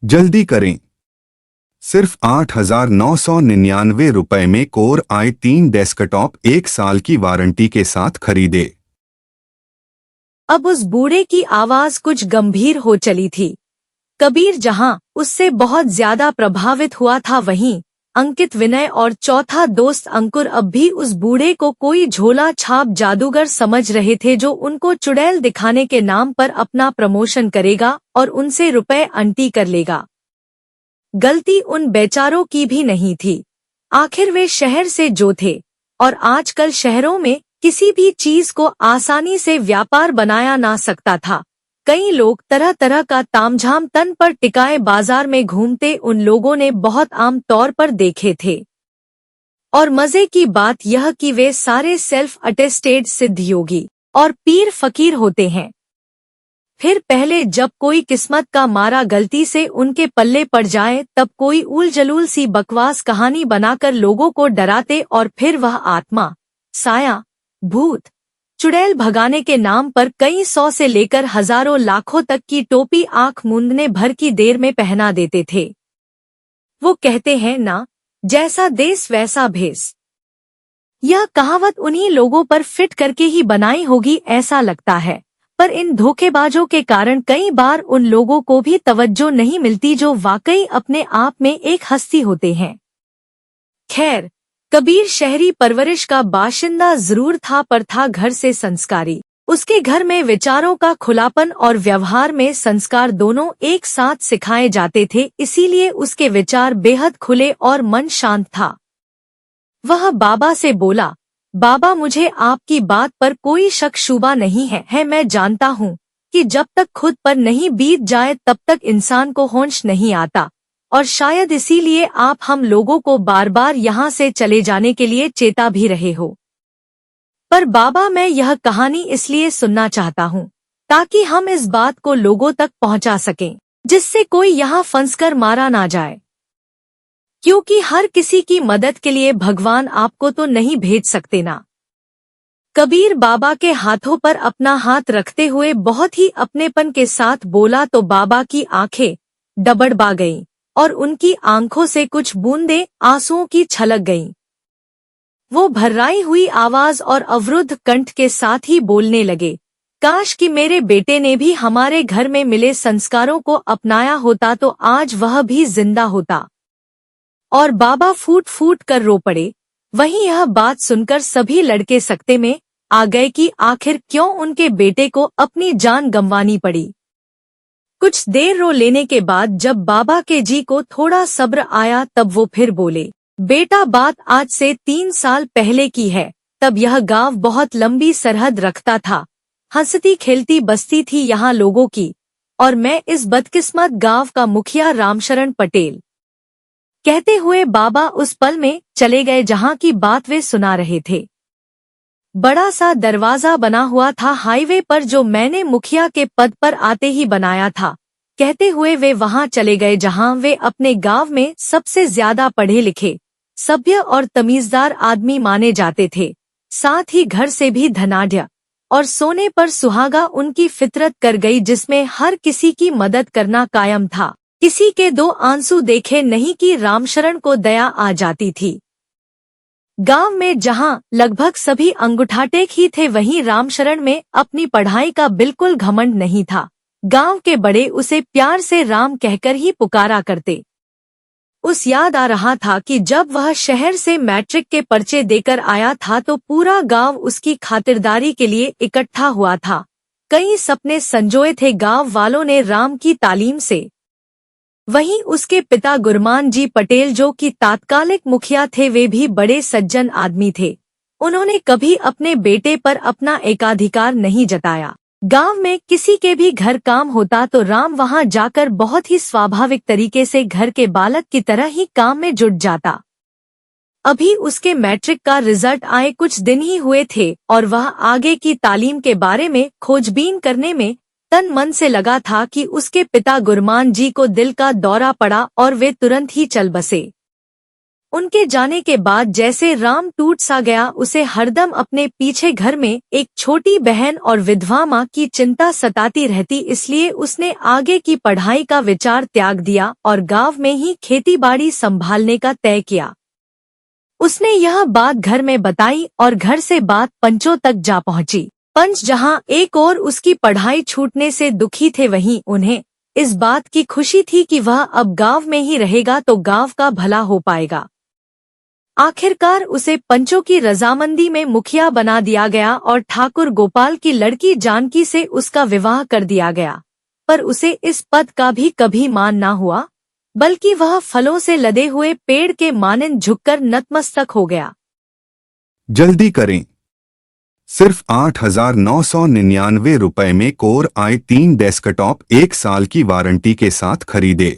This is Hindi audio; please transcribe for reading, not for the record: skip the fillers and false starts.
जल्दी करें, सिर्फ 8,999 रुपए में कोर i3 डेस्कटॉप 1 साल की वारंटी के साथ खरीदे। अब उस बूढ़े की आवाज कुछ गंभीर हो चली थी। कबीर जहां उससे बहुत ज्यादा प्रभावित हुआ था, वहीं अंकित, विनय और चौथा दोस्त अंकुर अब भी उस बूढ़े को कोई झोला छाप जादूगर समझ रहे थे, जो उनको चुड़ैल दिखाने के नाम पर अपना प्रमोशन करेगा और उनसे रुपए अंटी कर लेगा। गलती उन बेचारों की भी नहीं थी। आखिर वे शहर से जो थे, और आजकल शहरों में किसी भी चीज को आसानी से व्यापार बनाया ना सकता था। कई लोग तरह तरह का तामझाम तन पर टिकाए बाजार में घूमते उन लोगों ने बहुत आम तौर पर देखे थे। और मजे की बात यह कि वे सारे सेल्फ अटेस्टेड सिद्ध योगी और पीर फकीर होते हैं। फिर पहले जब कोई किस्मत का मारा गलती से उनके पल्ले पड़ जाए, तब कोई उल जलूल सी बकवास कहानी बनाकर लोगों को डराते, और फिर वह आत्मा, साया, भूत, चुड़ैल भगाने के नाम पर कई 100 से लेकर हजारों लाखों तक की टोपी आंख मूंदने भर की देर में पहना देते थे। वो कहते हैं ना, जैसा देश वैसा भेष। यह कहावत उन्हीं लोगों पर फिट करके ही बनाई होगी ऐसा लगता है, पर इन धोखेबाजों के कारण कई बार उन लोगों को भी तवज्जो नहीं मिलती जो वाकई अपने आप में एक हस्ती होते हैं। खैर, कबीर शहरी परवरिश का बाशिंदा जरूर था, पर था घर से संस्कारी। उसके घर में विचारों का खुलापन और व्यवहार में संस्कार दोनों एक साथ सिखाए जाते थे, इसीलिए उसके विचार बेहद खुले और मन शांत था। वह बाबा से बोला, बाबा, मुझे आपकी बात पर कोई शक शुबा नहीं है। मैं जानता हूँ कि जब तक खुद पर नहीं बीत जाए तब तक इंसान को होश नहीं आता, और शायद इसीलिए आप हम लोगों को बार बार यहाँ से चले जाने के लिए चेता भी रहे हो। पर बाबा, मैं यह कहानी इसलिए सुनना चाहता हूँ ताकि हम इस बात को लोगों तक पहुँचा सकें, जिससे कोई यहाँ फंसकर मारा ना जाए, क्योंकि हर किसी की मदद के लिए भगवान आपको तो नहीं भेज सकते ना। कबीर बाबा के हाथों पर अपना हाथ रखते हुए बहुत ही अपनेपन के साथ बोला, तो बाबा की आंखें डबडबा गईं और उनकी आंखों से कुछ बूंदें आंसुओं की छलक गईं। वो भर्राई हुई आवाज और अवरुद्ध कंठ के साथ ही बोलने लगे, काश कि मेरे बेटे ने भी हमारे घर में मिले संस्कारों को अपनाया होता तो आज वह भी जिंदा होता। और बाबा फूट फूट कर रो पड़े। वहीं यह बात सुनकर सभी लड़के सकते में आ गए कि आखिर क्यों उनके बेटे को अपनी जान गंवानी पड़ी। कुछ देर रो लेने के बाद जब बाबा के जी को थोड़ा सब्र आया, तब वो फिर बोले, बेटा, बात आज से 3 साल पहले की है। तब यह गांव बहुत लंबी सरहद रखता था। हंसती खेलती बस्ती थी यहाँ लोगों की, और मैं इस बदकिस्मत गांव का मुखिया रामशरण पटेल। कहते हुए बाबा उस पल में चले गए जहां की बात वे सुना रहे थे। बड़ा सा दरवाजा बना हुआ था हाईवे पर, जो मैंने मुखिया के पद पर आते ही बनाया था। कहते हुए वे वहां चले गए जहां वे अपने गांव में सबसे ज्यादा पढ़े लिखे, सभ्य और तमीजदार आदमी माने जाते थे। साथ ही घर से भी धनाढ्य और सोने पर सुहागा उनकी फितरत कर गई, जिसमें हर किसी की मदद करना कायम था। किसी के 2 आंसू देखे नहीं कि रामशरण को दया आ जाती थी। गांव में जहां लगभग सभी अंगूठाटेक ही थे, वहीं रामशरण में अपनी पढ़ाई का बिल्कुल घमंड नहीं था। गांव के बड़े उसे प्यार से राम कहकर ही पुकारा करते। उस याद आ रहा था कि जब वह शहर से मैट्रिक के पर्चे देकर आया था तो पूरा गांव उसकी खातिरदारी के लिए इकट्ठा हुआ था। कई सपने संजोए थे गांव वालों ने राम की तालीम से। वहीं उसके पिता गुरमान जी पटेल, जो कि तात्कालिक मुखिया थे, वे भी बड़े सज्जन आदमी थे। उन्होंने कभी अपने बेटे पर अपना एकाधिकार नहीं जताया। गांव में किसी के भी घर काम होता तो राम वहां जाकर बहुत ही स्वाभाविक तरीके से घर के बालक की तरह ही काम में जुट जाता। अभी उसके मैट्रिक का रिजल्ट आए कुछ दिन ही हुए थे और वह आगे की तालीम के बारे में खोजबीन करने में तन मन से लगा था कि उसके पिता गुरमान जी को दिल का दौरा पड़ा और वे तुरंत ही चल बसे। उनके जाने के बाद जैसे राम टूट सा गया। उसे हरदम अपने पीछे घर में एक छोटी बहन और विधवा माँ की चिंता सताती रहती, इसलिए उसने आगे की पढ़ाई का विचार त्याग दिया और गांव में ही खेतीबाड़ी संभालने का तय किया। उसने यह बात घर में बताई और घर से बात पंचों तक जा पहुंची। पंच जहां एक और उसकी पढ़ाई छूटने से दुखी थे, वहीं उन्हें इस बात की खुशी थी कि वह अब गांव में ही रहेगा तो गांव का भला हो पाएगा। आखिरकार उसे पंचों की रजामंदी में मुखिया बना दिया गया और ठाकुर गोपाल की लड़की जानकी से उसका विवाह कर दिया गया। पर उसे इस पद का भी कभी मान ना हुआ, बल्कि वह फलों से लदे हुए पेड़ के मानन झुककर नतमस्तक हो गया। जल्दी करें, सिर्फ 8,999 रुपए में कोर आई 3 डेस्कटॉप 1 साल की वारंटी के साथ खरीदे।